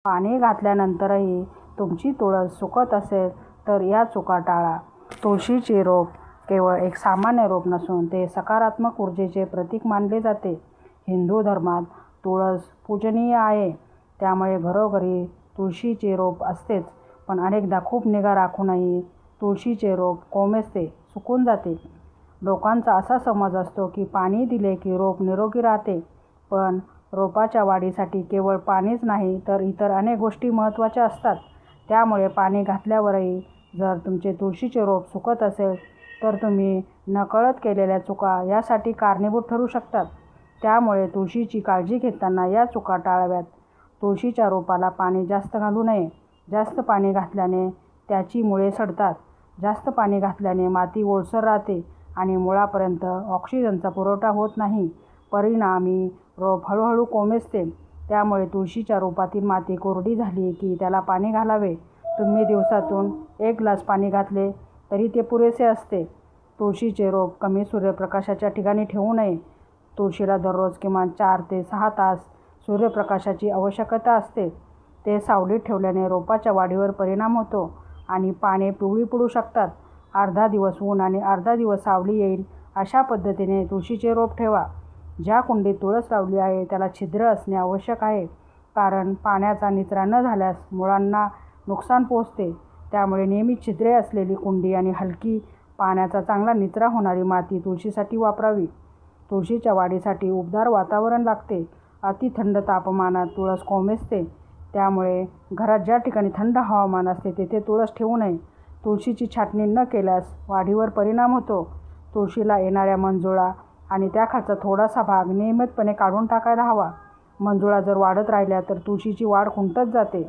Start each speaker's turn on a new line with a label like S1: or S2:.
S1: पाणी घातल्यानंतरही तुमची तुळस सुकत असेल तर या चुका टाळा. तुळशीचे रोप केवळ एक सामान्य रोप नसून ते सकारात्मक ऊर्जेचे प्रतीक मानले जाते. हिंदू धर्मात तुळस पूजनीय आहे, त्यामुळे घरोघरी तुळशीचे रोप असतेच. पण अनेकदा खूप निगा राखूनही तुळशीचे रोप कोमेजते, सुकून जाते. लोकांचा असा समज असतो की पाणी दिले की रोप निरोगी राहते, पण रोपाच्या वाढीसाठी केवळ पाणीच नाही तर इतर अनेक गोष्टी महत्त्वाच्या असतात. त्यामुळे पाणी घातल्यावरही जर तुमचे तुळशीचे रोप सुकत असेल तर तुम्ही नकळत केलेल्या चुका यासाठी कारणीभूत ठरू शकतात. त्यामुळे तुळशीची काळजी घेताना या चुका टाळाव्यात. तुळशीच्या रोपाला पाणी जास्त घालू नये. जास्त पाणी घातल्याने त्याची मुळे सडतात. जास्त पाणी घातल्याने माती ओलसर राहते आणि मुळापर्यंत ऑक्सिजनचा पुरवठा होत नाही. परिणामी रोप हळूहळू कोमेजते. त्यामुळे तुळशीच्या रोपातील माती कोरडी झाली की त्याला पाणी घालावे. तुम्ही दिवसातून 1 ग्लास पाणी घातले तरी ते पुरेसे असते. तुळशीचे रोप कमी सूर्यप्रकाशाच्या ठिकाणी ठेवू नये. तुळशीला दररोज किमान 4 ते 6 तास सूर्यप्रकाशाची आवश्यकता असते. ते सावलीत ठेवल्याने रोपाच्या वाढीवर परिणाम होतो आणि पाने पिवळी पडू शकतात. अर्धा दिवस ऊन आणि अर्धा दिवस सावली येईल अशा पद्धतीने तुळशीचे रोप ठेवा. ज्या कुंडीत तुळस लावली आहे त्याला छिद्र असणे आवश्यक आहे, कारण पाण्याचा निचरा न झाल्यास मुळांना नुकसान पोहोचते. त्यामुळे नेहमी छिद्रे असलेली कुंडी आणि हलकी, पाण्याचा चांगला निचरा होणारी माती तुळशीसाठी वापरावी. तुळशीच्या वाढीसाठी उबदार वातावरण लागते. अति थंड तापमानात तुळस कोमेजते. त्यामुळे घरात ज्या ठिकाणी थंड हवामान असते तेथे तुळस ठेवू नये. तुळशीची छाटणी न केल्यास वाढीवर परिणाम होतो. तुळशीला येणाऱ्या मंजुळा आणि त्याखालचा थोडासा भाग नियमितपणे काढून टाकायला हवा. मंजुळा जर वाढत राहिल्या तर तुळशीची वाढ खुंटत जाते.